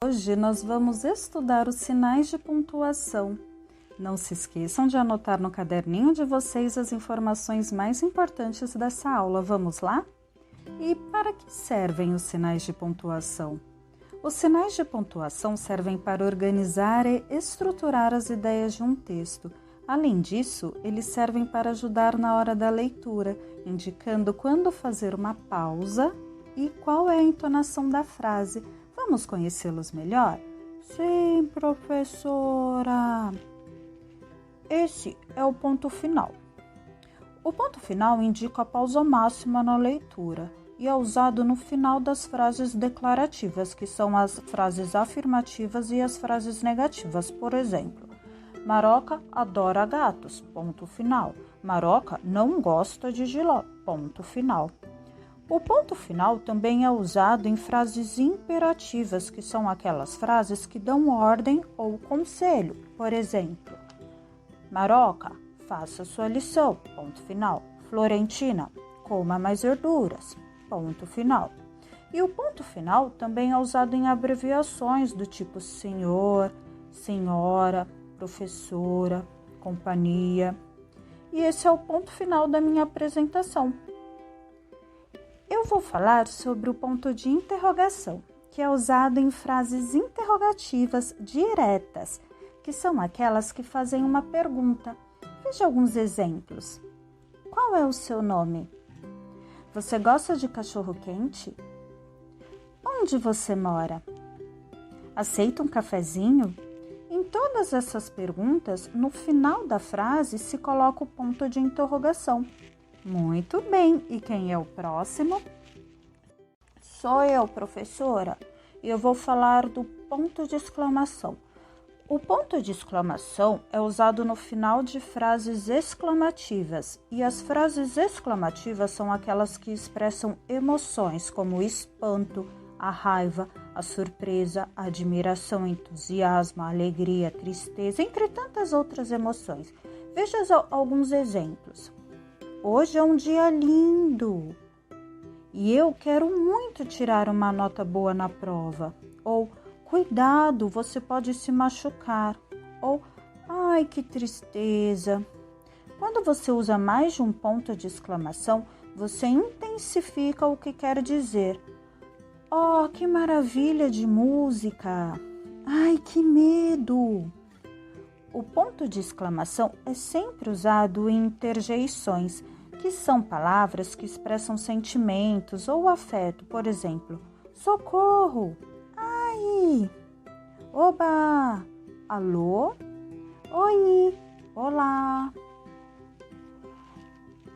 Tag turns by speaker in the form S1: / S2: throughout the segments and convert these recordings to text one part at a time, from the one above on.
S1: Hoje nós vamos estudar os sinais de pontuação. Não se esqueçam de anotar no caderninho de vocês as informações mais importantes dessa aula. Vamos lá? E para que servem os sinais de pontuação? Os sinais de pontuação servem para organizar e estruturar as ideias de um texto. Além disso, eles servem para ajudar na hora da leitura, indicando quando fazer uma pausa e qual é a entonação da frase. Vamos conhecê-los melhor? Sim, professora! Esse é o ponto final. O ponto final indica a pausa máxima na leitura e é usado no final das frases declarativas, que são as frases afirmativas e as frases negativas. Por exemplo, Maroca adora gatos, ponto final. Maroca não gosta de jiló, ponto final. O ponto final também é usado em frases imperativas, que são aquelas frases que dão ordem ou conselho. Por exemplo, Maroca, faça sua lição, ponto final. Florentina, coma mais verduras, ponto final. E o ponto final também é usado em abreviações do tipo senhor, senhora, professora, companhia. E esse é o ponto final da minha apresentação. Eu vou falar sobre o ponto de interrogação, que é usado em frases interrogativas diretas, que são aquelas que fazem uma pergunta. Veja alguns exemplos. Qual é o seu nome? Você gosta de cachorro-quente? Onde você mora? Aceita um cafezinho? Em todas essas perguntas, no final da frase se coloca o ponto de interrogação. Muito bem, e quem é o próximo? Sou eu, professora, e eu vou falar do ponto de exclamação. O ponto de exclamação é usado no final de frases exclamativas, e as frases exclamativas são aquelas que expressam emoções, como o espanto, a raiva, a surpresa, a admiração, o entusiasmo, a alegria, a tristeza, entre tantas outras emoções. Veja alguns exemplos. Hoje é um dia lindo e eu quero muito tirar uma nota boa na prova. Ou, cuidado, você pode se machucar. Ou, ai, que tristeza. Quando você usa mais de um ponto de exclamação, você intensifica o que quer dizer. Oh, que maravilha de música! Ai, que medo! O ponto de exclamação é sempre usado em interjeições, que são palavras que expressam sentimentos ou afeto. Por exemplo, socorro, ai, oba, alô, oi, olá.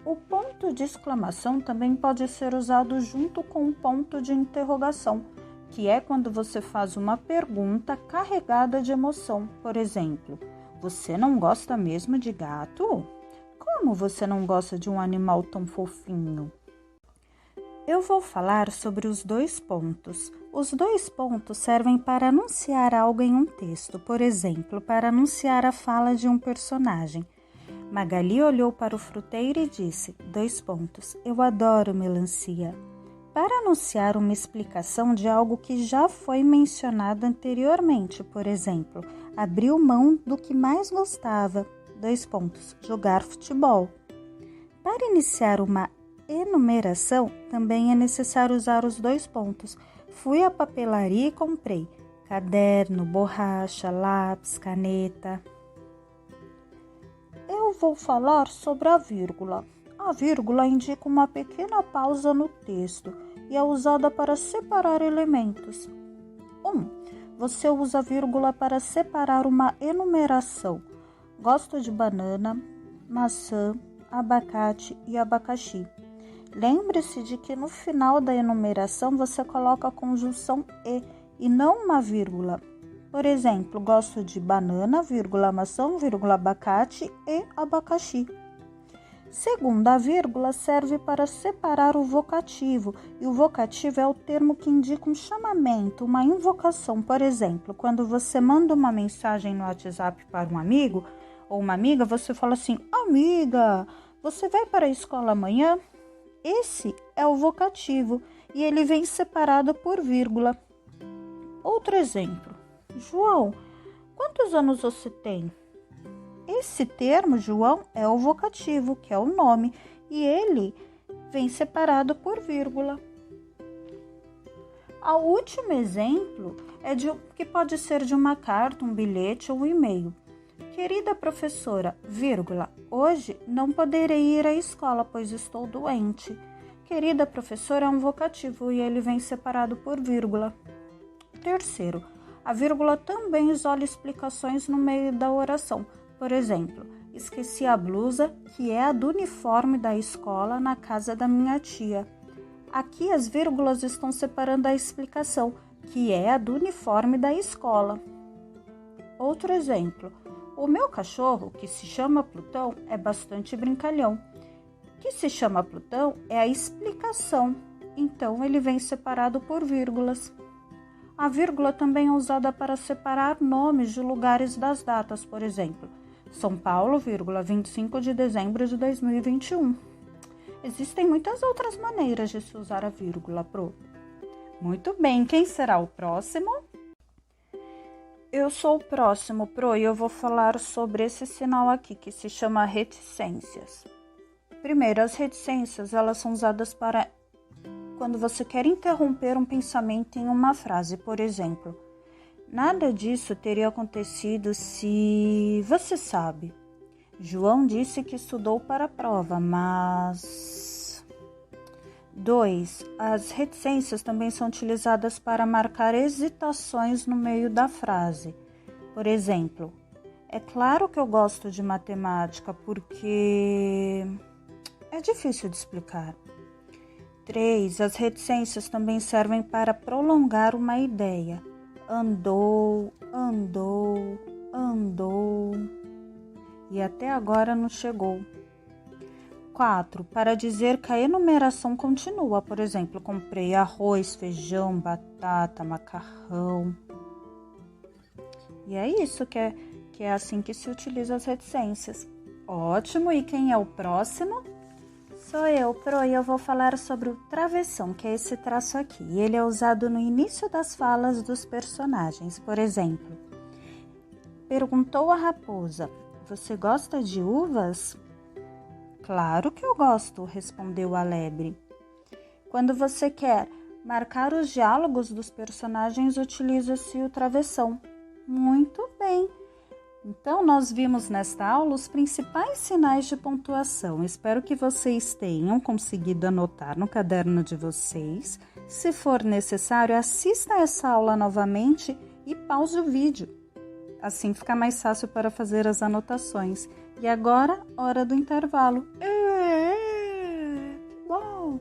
S1: O ponto de exclamação também pode ser usado junto com o ponto de interrogação, que é quando você faz uma pergunta carregada de emoção. Por exemplo, você não gosta mesmo de gato? Como você não gosta de um animal tão fofinho? Eu vou falar sobre os dois pontos. Os dois pontos servem para anunciar algo em um texto. Por exemplo, para anunciar a fala de um personagem. Magali olhou para o fruteiro e disse, eu adoro melancia. Para anunciar uma explicação de algo que já foi mencionado anteriormente, por exemplo, abriu mão do que mais gostava, jogar futebol. Para iniciar uma enumeração, também é necessário usar os dois pontos. Fui à papelaria e comprei caderno, borracha, lápis, caneta. Eu vou falar sobre a vírgula. A vírgula indica uma pequena pausa no texto e é usada para separar elementos. 1. Você usa a vírgula para separar uma enumeração. Gosto de banana, maçã, abacate e abacaxi. Lembre-se de que no final da enumeração você coloca a conjunção e não uma vírgula. Por exemplo, gosto de banana, maçã, abacate e abacaxi. Segundo, a vírgula serve para separar o vocativo, e o vocativo é o termo que indica um chamamento, uma invocação. Por exemplo, quando você manda uma mensagem no WhatsApp para um amigo ou uma amiga, você fala assim, amiga, você vai para a escola amanhã? Esse é o vocativo, e ele vem separado por vírgula. Outro exemplo. João, quantos anos você tem? Esse termo, João, é o vocativo, que é o nome, e ele vem separado por vírgula. O último exemplo é que pode ser de uma carta, um bilhete ou um e-mail. Querida professora, vírgula, hoje não poderei ir à escola, pois estou doente. Querida professora é um vocativo e ele vem separado por vírgula. Terceiro, a vírgula também isola explicações no meio da oração. Por exemplo, esqueci a blusa, que é a do uniforme da escola, na casa da minha tia. Aqui as vírgulas estão separando a explicação, que é a do uniforme da escola. Outro exemplo. O meu cachorro, que se chama Plutão, é bastante brincalhão. Que se chama Plutão é a explicação, então ele vem separado por vírgulas. A vírgula também é usada para separar nomes de lugares das datas, por exemplo, São Paulo, 25 de dezembro de 2021. Existem muitas outras maneiras de se usar a vírgula, Pro. Muito bem, quem será o próximo? Eu sou o próximo, Pro, e eu vou falar sobre esse sinal aqui, que se chama reticências. Primeiro, as reticências, elas são usadas para quando você quer interromper um pensamento em uma frase. Por exemplo, nada disso teria acontecido se... Você sabe, João disse que estudou para a prova, mas... 2. As reticências também são utilizadas para marcar hesitações no meio da frase. Por exemplo, é claro que eu gosto de matemática porque é difícil de explicar. 3. As reticências também servem para prolongar uma ideia. Andou, andou, andou e até agora não chegou. 4. Para dizer que a enumeração continua. Por exemplo, comprei arroz, feijão, batata, macarrão. E é isso que é assim que se utiliza as reticências. Ótimo, e quem é o próximo? Sou eu, Pro, e eu vou falar sobre o travessão, que é esse traço aqui. E ele é usado no início das falas dos personagens. Por exemplo, perguntou a raposa, você gosta de uvas? Claro que eu gosto, respondeu a lebre. Quando você quer marcar os diálogos dos personagens, utiliza-se o travessão. Muito bem! Então, nós vimos nesta aula os principais sinais de pontuação. Espero que vocês tenham conseguido anotar no caderno de vocês. Se for necessário, assista essa aula novamente e pause o vídeo. Assim fica mais fácil para fazer as anotações. E agora, hora do intervalo. Bom!